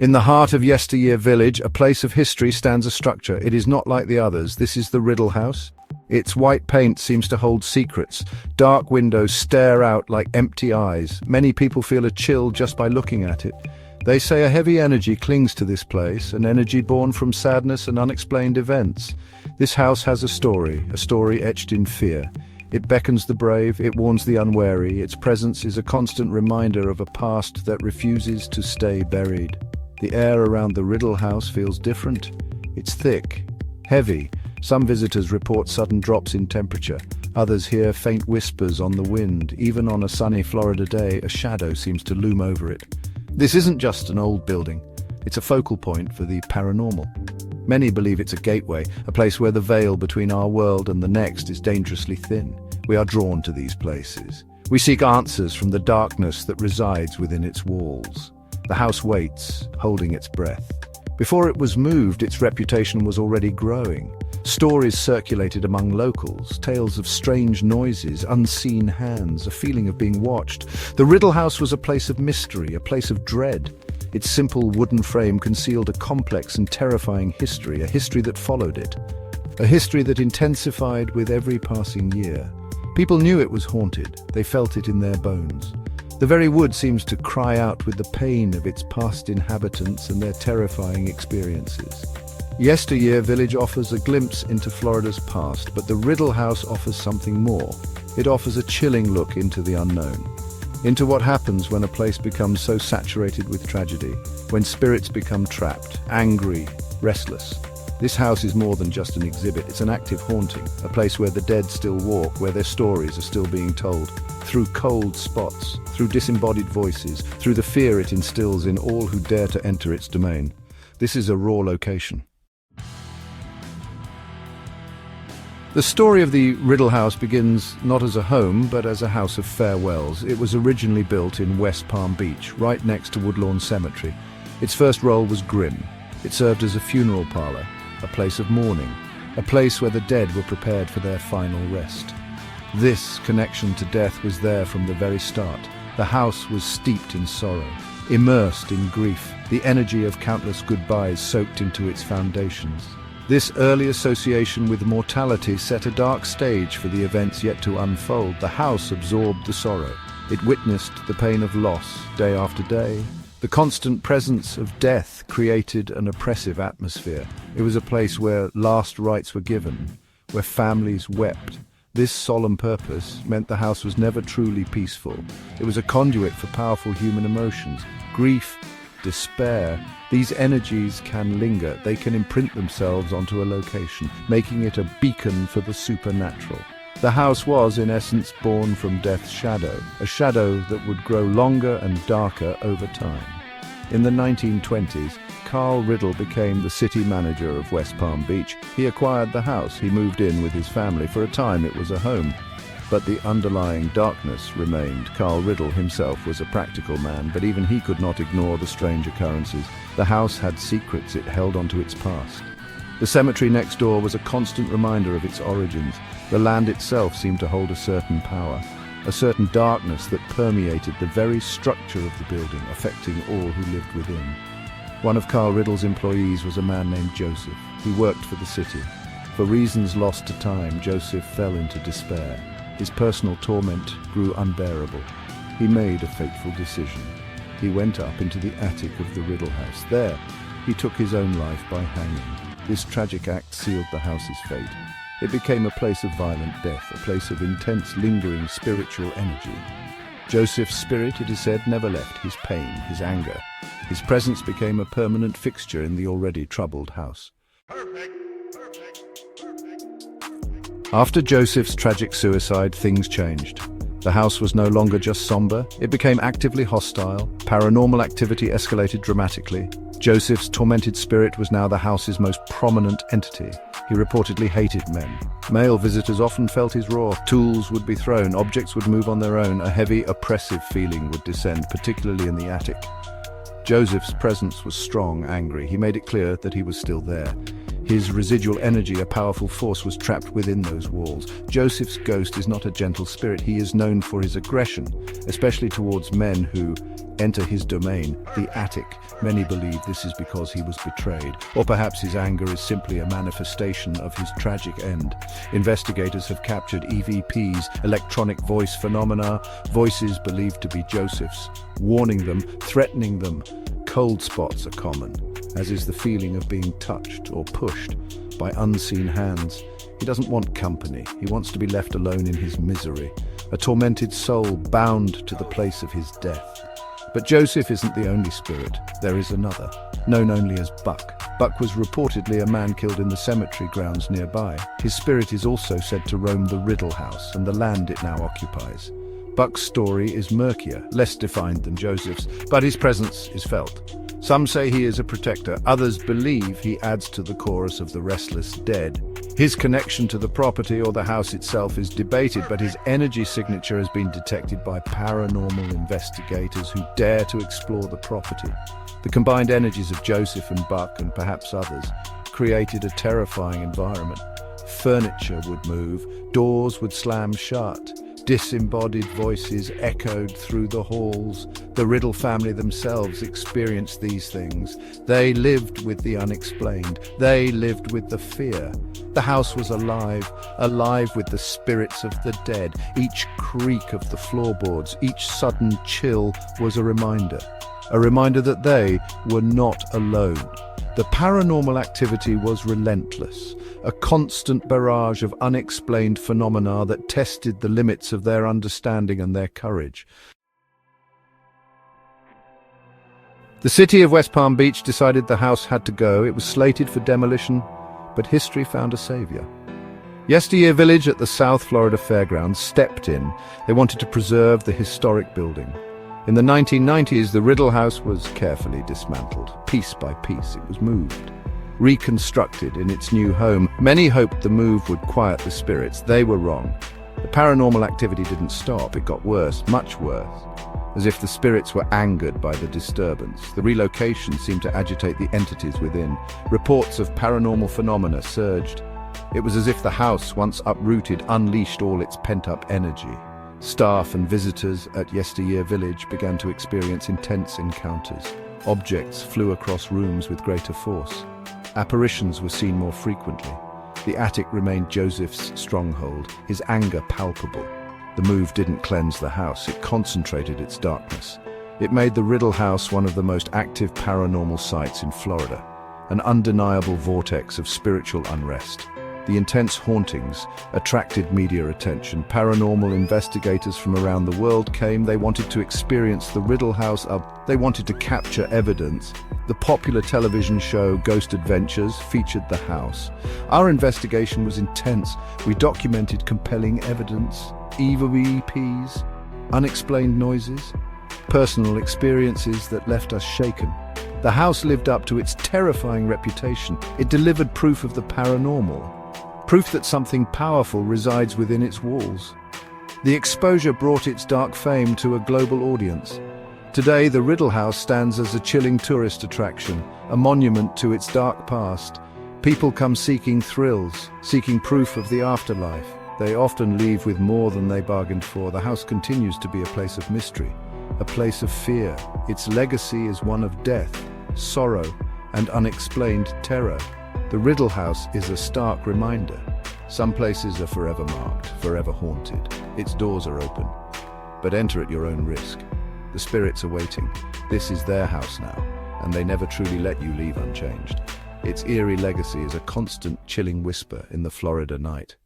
In the heart of Yesteryear Village, a place of history, stands a structure. It is not like the others. This is the Riddle House. Its white paint seems to hold secrets. Dark windows stare out like empty eyes. Many people feel a chill just by looking at it. They say a heavy energy clings to this place, an energy born from sadness and unexplained events. This house has a story etched in fear. It beckons the brave, it warns the unwary. Its presence is a constant reminder of a past that refuses to stay buried. The air around the Riddle House feels different. It's thick, heavy. Some visitors report sudden drops in temperature. Others hear faint whispers on the wind. Even on a sunny Florida day, a shadow seems to loom over it. This isn't just an old building. It's a focal point for the paranormal. Many believe it's a gateway, a place where the veil between our world and the next is dangerously thin. We are drawn to these places. We seek answers from the darkness that resides within its walls. The house waits, holding its breath. Before it was moved, its reputation was already growing. Stories circulated among locals, tales of strange noises, unseen hands, a feeling of being watched. The Riddle House was a place of mystery, a place of dread. Its simple wooden frame concealed a complex and terrifying history, a history that followed it. A history that intensified with every passing year. People knew it was haunted. They felt it in their bones. The very wood seems to cry out with the pain of its past inhabitants and their terrifying experiences. Yesteryear Village offers a glimpse into Florida's past, but the Riddle House offers something more. It offers a chilling look into the unknown, into what happens when a place becomes so saturated with tragedy, when spirits become trapped, angry, restless. This house is more than just an exhibit, it's an active haunting, a place where the dead still walk, where their stories are still being told, through cold spots, through disembodied voices, through the fear it instills in all who dare to enter its domain. This is a raw location. The story of the Riddle House begins not as a home, but as a house of farewells. It was originally built in West Palm Beach, right next to Woodlawn Cemetery. Its first role was grim. It served as a funeral parlor, a place of mourning, a place where the dead were prepared for their final rest. This connection to death was there from the very start. The house was steeped in sorrow, immersed in grief, the energy of countless goodbyes soaked into its foundations. This early association with mortality set a dark stage for the events yet to unfold. The house absorbed the sorrow. It witnessed the pain of loss day after day. The constant presence of death created an oppressive atmosphere. It was a place where last rites were given, where families wept. This solemn purpose meant the house was never truly peaceful. It was a conduit for powerful human emotions, grief, despair. These energies can linger. They can imprint themselves onto a location, making it a beacon for the supernatural. The house was, in essence, born from death's shadow, a shadow that would grow longer and darker over time. In the 1920s, Carl Riddle became the city manager of West Palm Beach. He acquired the house. He moved in with his family. For a time, it was a home. But the underlying darkness remained. Carl Riddle himself was a practical man, but even he could not ignore the strange occurrences. The house had secrets. It held onto its past. The cemetery next door was a constant reminder of its origins. The land itself seemed to hold a certain power, a certain darkness that permeated the very structure of the building, affecting all who lived within. One of Carl Riddle's employees was a man named Joseph. He worked for the city. For reasons lost to time, Joseph fell into despair. His personal torment grew unbearable. He made a fateful decision. He went up into the attic of the Riddle House. There, he took his own life by hanging. This tragic act sealed the house's fate. It became a place of violent death, a place of intense, lingering spiritual energy. Joseph's spirit, it is said, never left. His pain, his anger. His presence became a permanent fixture in the already troubled house. After Joseph's tragic suicide, things changed. The house was no longer just somber. It became actively hostile. Paranormal activity escalated dramatically. Joseph's tormented spirit was now the house's most prominent entity. He reportedly hated men. Male visitors often felt his roar. Tools would be thrown, objects would move on their own. A heavy, oppressive feeling would descend, particularly in the attic. Joseph's presence was strong, angry. He made it clear that he was still there. His residual energy, a powerful force, was trapped within those walls. Joseph's ghost is not a gentle spirit. He is known for his aggression, especially towards men who enter his domain, the attic. Many believe this is because he was betrayed, or perhaps his anger is simply a manifestation of his tragic end. Investigators have captured EVPs, electronic voice phenomena, voices believed to be Joseph's, warning them, threatening them. Cold spots are common, as is the feeling of being touched or pushed by unseen hands. He doesn't want company. He wants to be left alone in his misery, a tormented soul bound to the place of his death. But Joseph isn't the only spirit. There is another, known only as Buck. Buck was reportedly a man killed in the cemetery grounds nearby. His spirit is also said to roam the Riddle house and the land it now occupies. Buck's story is murkier, less defined than Joseph's, but his presence is felt. Some say he is a protector, others believe he adds to the chorus of the restless dead. His connection to the property or the house itself is debated, but his energy signature has been detected by paranormal investigators who dare to explore the property. The combined energies of Joseph and Buck, and perhaps others, created a terrifying environment. Furniture would move, doors would slam shut. Disembodied voices echoed through the halls. The Riddle family themselves experienced these things. They lived with the unexplained. They lived with the fear. The house was alive with the spirits of the dead. Each creak of the floorboards, each sudden chill was a reminder that they were not alone. The paranormal activity was relentless, a constant barrage of unexplained phenomena that tested the limits of their understanding and their courage. The city of West Palm Beach decided the house had to go. It was slated for demolition, but history found a savior. Yesteryear Village at the South Florida Fairgrounds stepped in. They wanted to preserve the historic building. In the 1990s, the Riddle house was carefully dismantled. Piece by piece, it was moved, reconstructed in its new home. Many hoped the move would quiet the spirits. They were wrong. The paranormal activity didn't stop. It got worse, much worse, as if the spirits were angered by the disturbance. The relocation seemed to agitate the entities within. Reports of paranormal phenomena surged. It was as if the house, once uprooted, unleashed all its pent-up energy. Staff and visitors at Yesteryear Village began to experience intense encounters. Objects flew across rooms with greater force. Apparitions were seen more frequently. The attic remained Joseph's stronghold, his anger palpable. The move didn't cleanse the house, it concentrated its darkness. It made the Riddle house one of the most active paranormal sites in Florida, an undeniable vortex of spiritual unrest. The intense hauntings attracted media attention. Paranormal investigators from around the world came. They wanted to experience the Riddle house up. They wanted to capture evidence. The popular television show Ghost Adventures featured the house. Our investigation was intense. We documented compelling evidence, EVPs, unexplained noises, personal experiences that left us shaken. The house lived up to its terrifying reputation. It delivered proof of the paranormal. Proof that something powerful resides within its walls. The exposure brought its dark fame to a global audience. Today, the Riddle house stands as a chilling tourist attraction, a monument to its dark past. People come seeking thrills, seeking proof of the afterlife. They often leave with more than they bargained for. The house continues to be a place of mystery, a place of fear. Its legacy is one of death, sorrow, and unexplained terror. The Riddle house is a stark reminder. Some places are forever marked, forever haunted. Its doors are open, but enter at your own risk. The spirits are waiting. This is their house now, and they never truly let you leave unchanged. Its eerie legacy is a constant, chilling whisper in the Florida night.